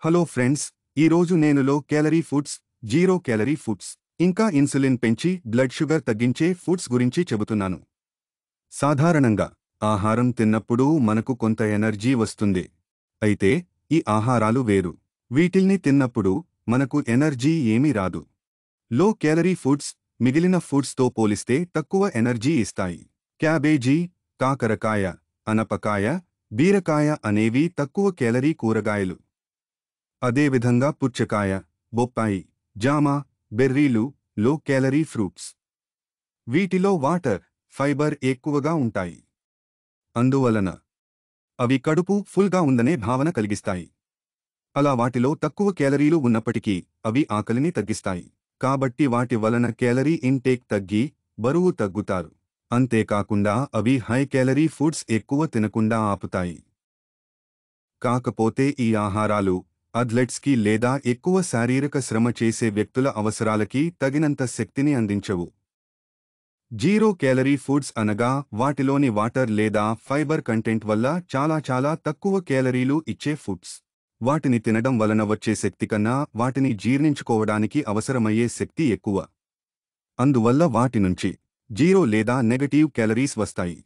Hello friends, ఈరోజు నేను low calorie foods, zero calorie foods, ఇంకా ఇన్సులిన్ పెంచి బ్లడ్ షుగర్ తగ్గించే ఫుడ్స్ గురించి చెబుతున్నాను. సాధారణంగా ఆహారం తిన్నప్పుడు మనకు కొంత ఎనర్జీ వస్తుంది. అయితే ఈ ఆహారాలు వేరు. వీటిల్ని తిన్నప్పుడు మనకు ఎనర్జీ ఏమీ రాదు. లో క్యాలరీ ఫుడ్స్ మిగిలిన ఫుడ్స్తో పోలిస్తే తక్కువ ఎనర్జీ ఇస్తాయి. క్యాబేజీ, కాకరకాయ, అనపకాయ, బీరకాయ అనేవి తక్కువ క్యాలరీ కూరగాయలు. అదేవిధంగా పుచ్చకాయ, బొప్పాయి, జామ, బెర్రీలు లో క్యాలరీ ఫ్రూట్స్. వీటిలో వాటర్, ఫైబర్ ఎక్కువగా ఉంటాయి. అందువలన అవి కడుపు ఫుల్గా ఉందనే భావన కలిగిస్తాయి. అలా వాటిలో తక్కువ క్యాలరీలు ఉన్నప్పటికీ అవి ఆకలిని తగ్గిస్తాయి. కాబట్టి వాటి వలన క్యాలరీ ఇంటేక్ తగ్గి బరువు తగ్గుతారు. అంతేకాకుండా అవి హై క్యాలరీ ఫుడ్స్ ఎక్కువ తినకుండా ఆపుతాయి. కాకపోతే ఈ ఆహారాలు అథ్లెట్స్కి లేదా ఎక్కువ శారీరక శ్రమ చేసే వ్యక్తుల అవసరాలకి తగినంత శక్తిని అందించవు. జీరో క్యాలరీ ఫుడ్స్ అనగా వాటిలోని వాటర్ లేదా ఫైబర్ కంటెంట్ వల్ల చాలా తక్కువ క్యాలరీలు ఇచ్చే ఫుడ్స్. వాటిని తినడం వలన వచ్చే శక్తి కన్నా వాటిని జీర్ణించుకోవడానికి అవసరమయ్యే శక్తి ఎక్కువ. అందువల్ల వాటి నుంచి జీరో లేదా నెగటివ్ క్యాలరీస్ వస్తాయి.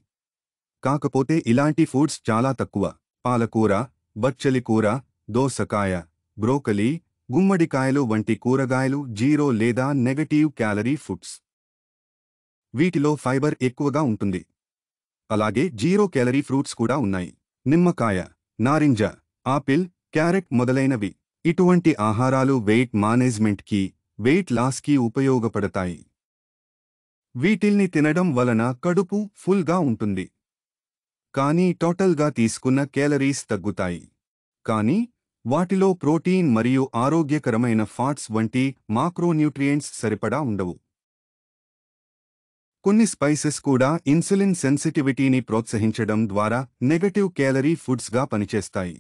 కాకపోతే ఇలాంటి ఫుడ్స్ చాలా తక్కువ. పాలకూర, బచ్చలి కూర, దోసకాయ, బ్రోకలీ, గుమ్మడికాయలు వంటి కూరగాయలు జీరో లేదా నెగటివ్ క్యాలరీ ఫుడ్స్. వీటిలో ఫైబర్ ఎక్కువగా ఉంటుంది. అలాగే జీరో క్యాలరీ ఫ్రూట్స్ కూడా ఉన్నాయి. నిమ్మకాయ, నారింజ, ఆపిల్, క్యారెట్ మొదలైనవి. ఇటువంటి ఆహారాలు వెయిట్ మేనేజ్మెంట్కి, వెయిట్ లాస్కి ఉపయోగపడతాయి. వీటిల్ని తినడం వలన కడుపు ఫుల్గా ఉంటుంది. కానీ టోటల్గా తీసుకున్న క్యాలరీస్ తగ్గుతాయి. కానీ వాటిలో ప్రోటీన్ మరియు ఆరోగ్యకరమైన ఫ్యాట్స్ వంటి మాక్రోన్యూట్రియంట్స్ సరిపడా ఉండవు. కొన్ని స్పైసెస్ కూడా ఇన్సులిన్ సెన్సిటివిటీని ప్రోత్సహించడం ద్వారా నెగటివ్ క్యాలరీ ఫుడ్స్గా పనిచేస్తాయి.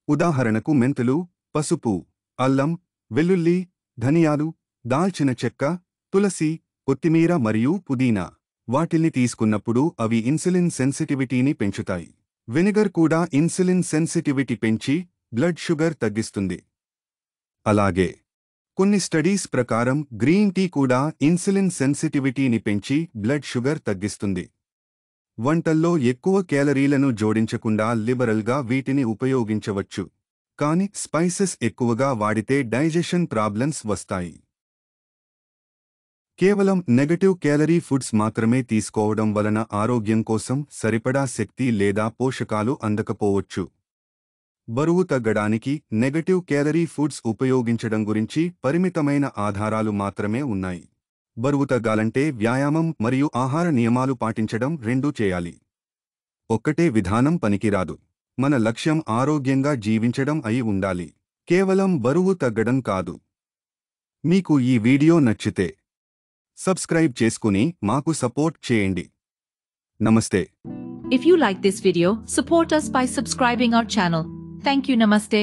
ఉదాహరణకు మెంతులు, పసుపు, అల్లం, వెల్లుల్లి, ధనియాలు, దాల్చిన చెక్క, తులసి, కొత్తిమీర మరియు పుదీనా. వాటిల్ని తీసుకున్నప్పుడు అవి ఇన్సులిన్ సెన్సిటివిటీని పెంచుతాయి. వెనిగర్ కూడా ఇన్సులిన్ సెన్సిటివిటీ పెంచి బ్లడ్ షుగర్ తగ్గిస్తుంది. అలాగే కొన్ని స్టడీస్ ప్రకారం గ్రీన్ టీ కూడా ఇన్సులిన్ సెన్సిటివిటీని పెంచి బ్లడ్ షుగర్ తగ్గిస్తుంది. వంటల్లో ఎక్కువ క్యాలరీలను జోడించకుండా లిబరల్గా వీటిని ఉపయోగించవచ్చు. కానీ స్పైసెస్ ఎక్కువగా వాడితే డైజెషన్ ప్రాబ్లమ్స్ వస్తాయి. కేవలం నెగటివ్ క్యాలరీ ఫుడ్స్ మాత్రమే తీసుకోవడం వలన ఆరోగ్యం కోసం సరిపడా శక్తి లేదా పోషకాలు అందకపోవచ్చు. బరువు తగ్గడానికి నెగటివ్ క్యాలరీ ఫుడ్స్ ఉపయోగించడం గురించి పరిమితమైన ఆధారాలు మాత్రమే ఉన్నాయి. బరువు తగ్గాలంటే వ్యాయామం మరియు ఆహార నియమాలు పాటించడం రెండూ చేయాలి. ఒక్కటే విధానం పనికిరాదు. మన లక్ష్యం ఆరోగ్యంగా జీవించడం అయి ఉండాలి, కేవలం బరువు తగ్గడం కాదు. మీకు ఈ వీడియో నచ్చితే సబ్స్క్రైబ్ చేసుకుని మాకు సపోర్ట్ చేయండి. నమస్తే. If you like this video, support us by subscribing our channel. Thank you. Namaste.